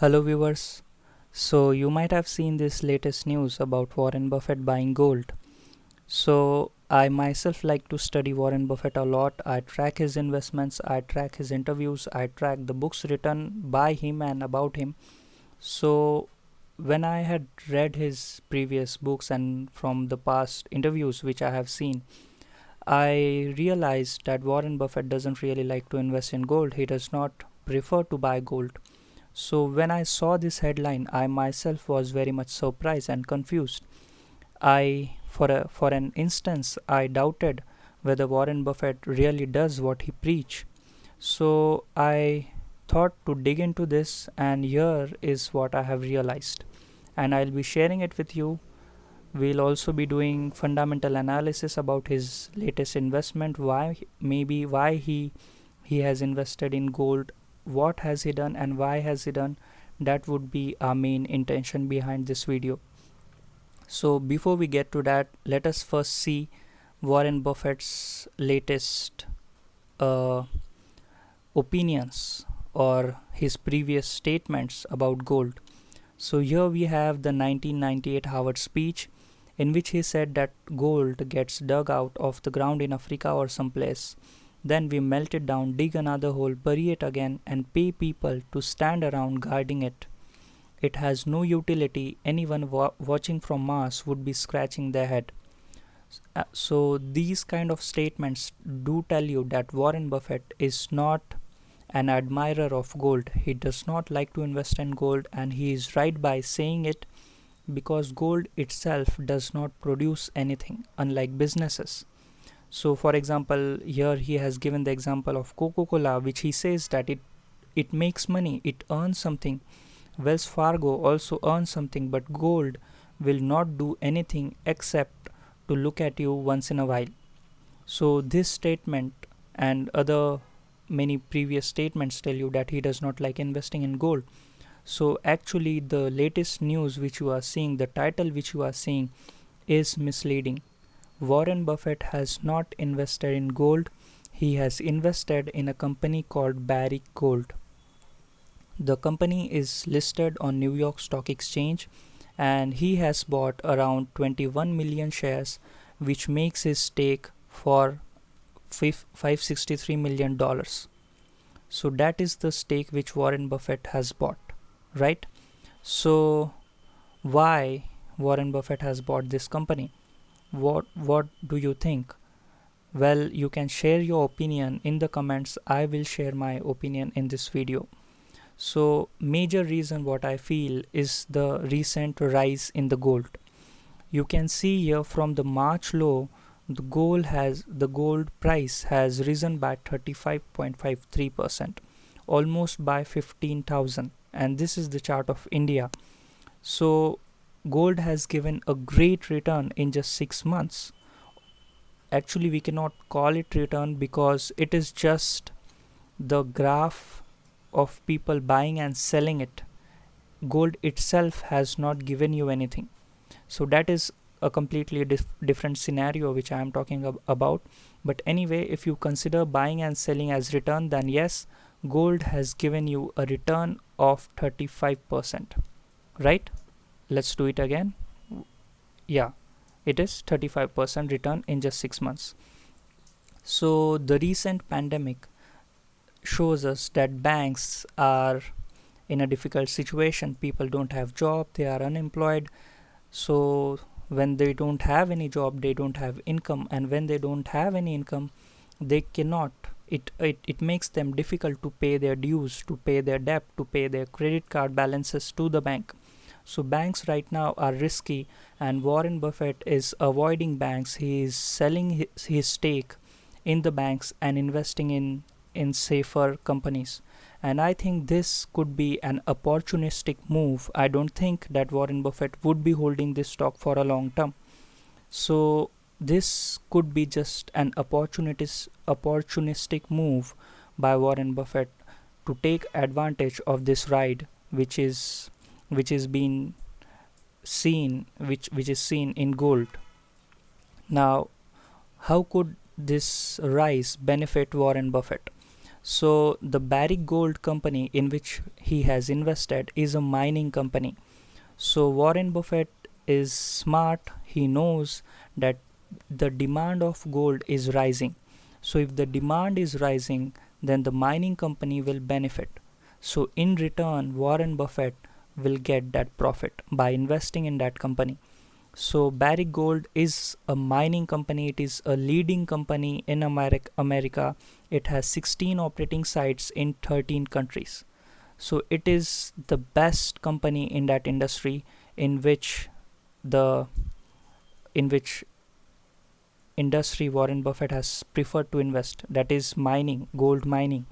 Hello, viewers. So, you might have seen this latest news about Warren Buffett buying gold. So, I myself like to study Warren Buffett a lot. I track his investments, I track his interviews, I track the books written by him and about him. So, when I had read his previous books and from the past interviews which I have seen, I realized that Warren Buffett doesn't really like to invest in gold. He does not prefer to buy gold. So when I saw this headline, I myself was very much surprised and confused. For an instance, I doubted whether Warren Buffett really does what he preach. So I thought to dig into this, and here is what I have realized. And I'll be sharing it with you. We'll also be doing fundamental analysis about his latest investment, why he has invested in gold, what has he done and why has he done. That would be our main intention behind this video. So before we get to that, let us first see Warren Buffett's latest uh, opinions or his previous statements about gold. So here we have the 1998 Harvard speech in which he said that gold gets dug out of the ground in Africa or someplace. Then we melt it down, dig another hole, bury it again, and pay people to stand around guarding it. It has no utility. Anyone watching from Mars would be scratching their head. So these kind of statements do tell you that Warren Buffett is not an admirer of gold. He does not like to invest in gold, and he is right by saying it because gold itself does not produce anything, unlike businesses. So for example, here he has given the example of Coca-Cola, which he says that it makes money, it earns something. Wells Fargo also earns something, but gold will not do anything except to look at you once in a while. So this statement and other many previous statements tell you that he does not like investing in gold. So actually the latest news which you are seeing, the title which you are seeing, is misleading. Warren Buffett has not invested in gold. He has invested in a company called Barrick Gold. The company is listed on New York Stock Exchange, and he has bought around 21 million shares, which makes his stake for $563 million. So that is the stake which Warren Buffett has bought, right? So why Warren Buffett has bought this company? What do you think? Well, you can share your opinion in the comments. I will share my opinion in this video. So major reason what I feel is the recent rise in the gold. You can see here from the March low, the gold price has risen by 35.53%, almost by 15,000, and this is the chart of India. So gold has given a great return in just 6 months. Actually, we cannot call it return because it is just the graph of people buying and selling it. Gold itself has not given you anything. So that is a completely different scenario which I am talking about. But anyway, if you consider buying and selling as return, then yes, gold has given you a return of 35%, right? Let's do it again. Yeah, it is 35% return in just 6 months. So the recent pandemic shows us that banks are in a difficult situation. People don't have job, they are unemployed. So when they don't have any job, they don't have income, and when they don't have any income, they cannot, it makes them difficult to pay their dues, to pay their debt, to pay their credit card balances to the bank. So banks right now are risky, and Warren Buffett is avoiding banks. He is selling his stake in the banks and investing in safer companies. And I think this could be an opportunistic move. I don't think that Warren Buffett would be holding this stock for a long term. So this could be just an opportunistic move by Warren Buffett to take advantage of this ride, which is being seen, which is seen in gold. Now, how could this rise benefit Warren Buffett? So the Barrick Gold company in which he has invested is a mining company. So Warren Buffett is smart. He knows that the demand of gold is rising. So if the demand is rising, then the mining company will benefit. So in return, Warren Buffett will get that profit by investing in that company. So Barrick Gold is a mining company. It is a leading company in America. It has 16 operating sites in 13 countries. So it is the best company in that industry in which the in which industry Warren Buffett has preferred to invest, that is mining, gold mining.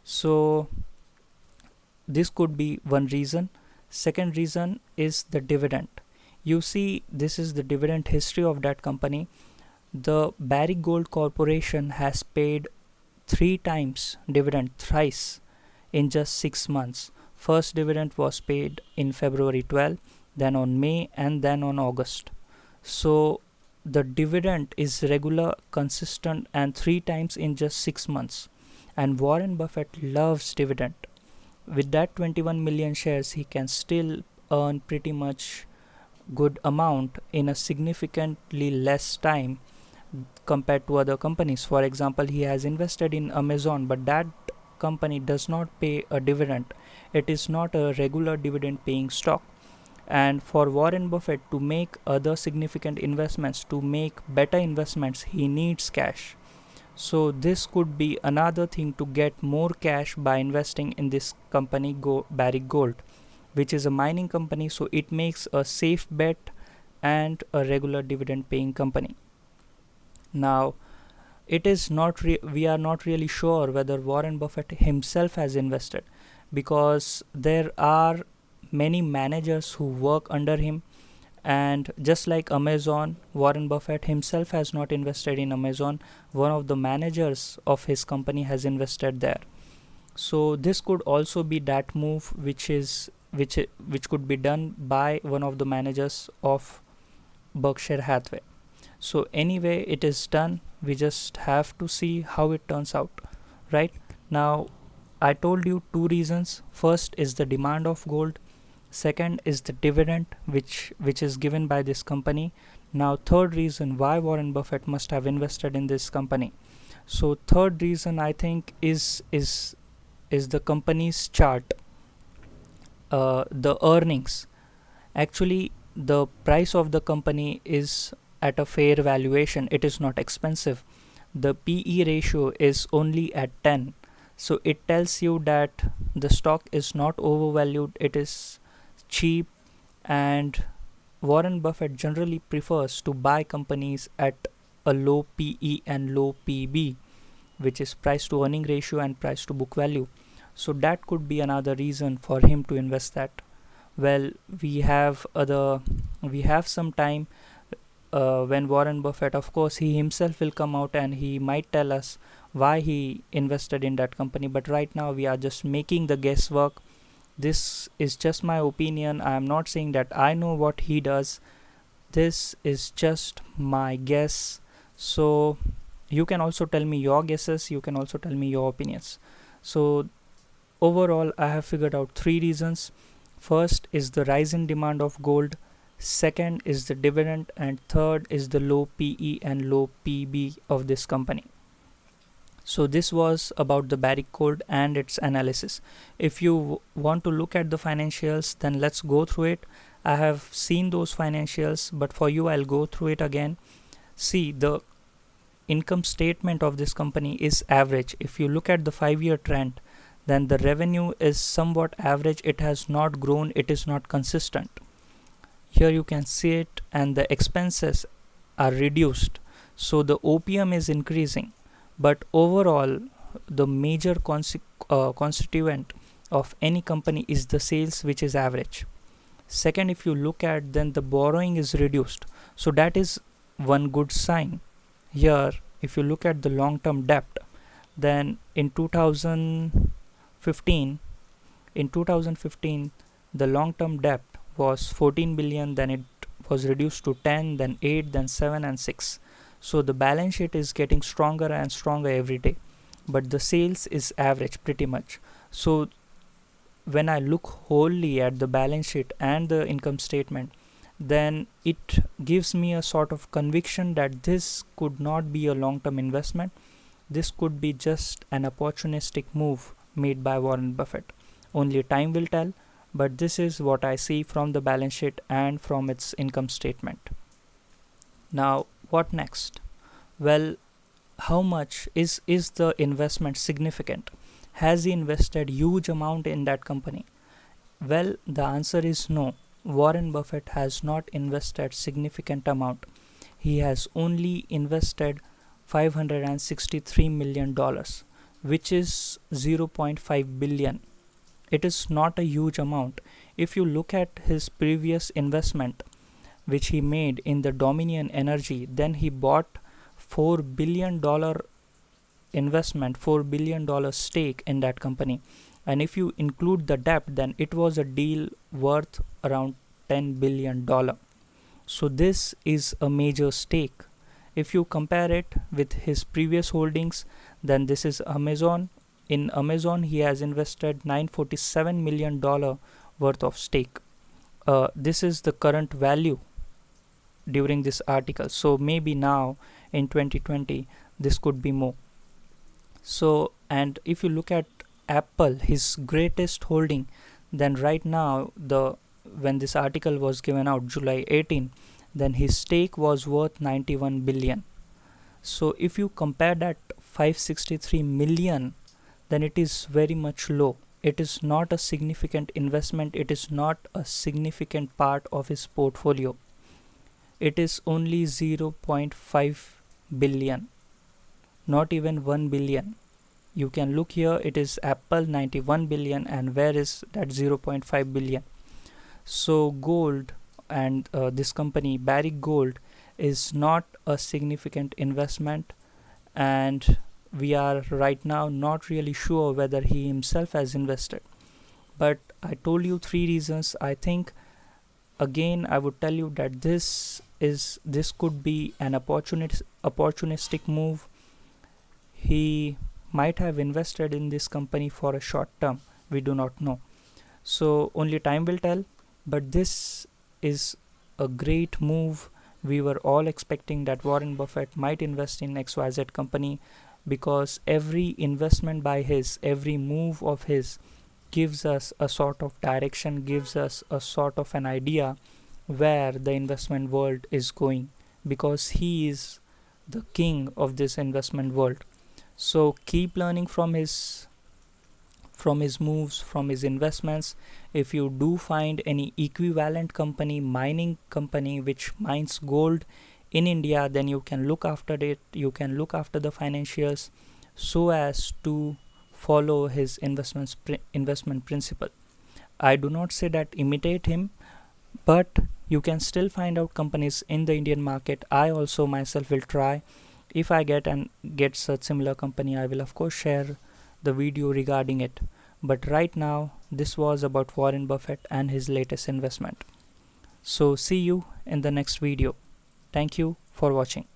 So this could be one reason. Second reason is the dividend. You see, this is the dividend history of that company. The Barrick Gold Corporation has paid three times dividend, thrice, in just 6 months. First dividend was paid in February 12, then on May, and then on August. So the dividend is regular, consistent, and three times in just 6 months. And Warren Buffett loves dividend. With that 21 million shares, he can still earn pretty much good amount in a significantly less time compared to other companies. For example, he has invested in Amazon, but that company does not pay a dividend. It is not a regular dividend paying stock. And for Warren Buffett to make other significant investments, to make better investments, he needs cash. So this could be another thing to get more cash by investing in this company, Barrick Gold, which is a mining company. So it makes a safe bet and a regular dividend paying company. Now, it is not we are not really sure whether Warren Buffett himself has invested, because there are many managers who work under him. And just like Amazon, Warren Buffett himself has not invested in Amazon. One of the managers of his company has invested there. So this could also be that move which could be done by one of the managers of Berkshire Hathaway. So anyway, it is done. We just have to see how it turns out. Right now, I told you two reasons. First is the demand of gold. Second is the dividend which is given by this company. Now third reason why Warren Buffett must have invested in this company. So third reason, I think, is the company's chart, the earnings. Actually, the price of the company is at a fair valuation. It is not expensive. The PE ratio is only at 10. So it tells you that the stock is not overvalued. It is cheap, and Warren Buffett generally prefers to buy companies at a low PE and low PB, which is price to earning ratio and price to book value. So that could be another reason for him to invest that. Well, we have some time. When Warren Buffett, of course, he himself will come out and he might tell us why he invested in that company. But right now we are just making the guesswork. This is just my opinion. I am not saying that I know what he does. This is just my guess. So you can also tell me your guesses. You can also tell me your opinions. So overall, I have figured out three reasons. First is the rise in demand of gold. Second is the dividend, and third is the low PE and low PB of this company. So this was about the Barrick Gold and its analysis. If you want to look at the financials, then let's go through it. I have seen those financials, but for you I'll go through it again. See, the income statement of this company is average. If you look at the 5-year trend, then the revenue is somewhat average. It has not grown. It is not consistent. Here you can see it, and the expenses are reduced. So the OPM is increasing. But overall, the major constituent of any company is the sales, which is average. Second, if you look at, then the borrowing is reduced. So that is one good sign. Here, if you look at the long-term debt, then in 2015, the long-term debt was 14 billion, then it was reduced to 10, then 8, then 7 and 6. So the balance sheet is getting stronger and stronger every day. but the sales is average pretty much. So when I look wholly at the balance sheet and the income statement, then it gives me a sort of conviction that this could not be a long-term investment. This could be just an opportunistic move made by Warren Buffett. Only time will tell, but this is what I see from the balance sheet and from its income statement. Now, what next? Well, how much is the investment significant? Has he invested huge amount in that company? Well, the answer is no. Warren Buffett has not invested significant amount. He has only invested $563 million, which is 0.5 billion. It is not a huge amount. If you look at his previous investment, which he made in the Dominion Energy, then he bought $4 billion investment, $4 billion stake in that company. And if you include the debt, then it was a deal worth around $10 billion. So this is a major stake. If you compare it with his previous holdings, then this is Amazon. In Amazon, he has invested $947 million worth of stake. This is the current value during this article. So maybe now in 2020, this could be more. So, and if you look at Apple, his greatest holding, then right now, when this article was given out, July 18, then his stake was worth 91 billion. So if you compare that 563 million, then it is very much low. It is not a significant investment. It is not a significant part of his portfolio. It is only 0.5 billion, not even 1 billion. You can look here, it is Apple 91 billion, and where is that 0.5 billion? So gold and this company Barrick Gold is not a significant investment, and we are right now not really sure whether he himself has invested. But I told you 3 reasons. I think again I would tell you that this could be an opportunistic move. He might have invested in this company for a short term. We do not know. So only time will tell. But this is a great move. We were all expecting that Warren Buffett might invest in XYZ company, because every investment by his, every move of his gives us a sort of direction, gives us a sort of an idea where the investment world is going, because he is the king of this investment world. So keep learning from his moves, from his investments. If you do find any equivalent company, mining company which mines gold in India, then you can look after it. You can look after the financials so as to follow his investment principle. I do not say that imitate him, but you can still find out companies in the Indian market. I also myself will try. If I get such similar company, I will of course share the video regarding it. But right now, this was about Warren Buffett and his latest investment. So see you in the next video. Thank you for watching.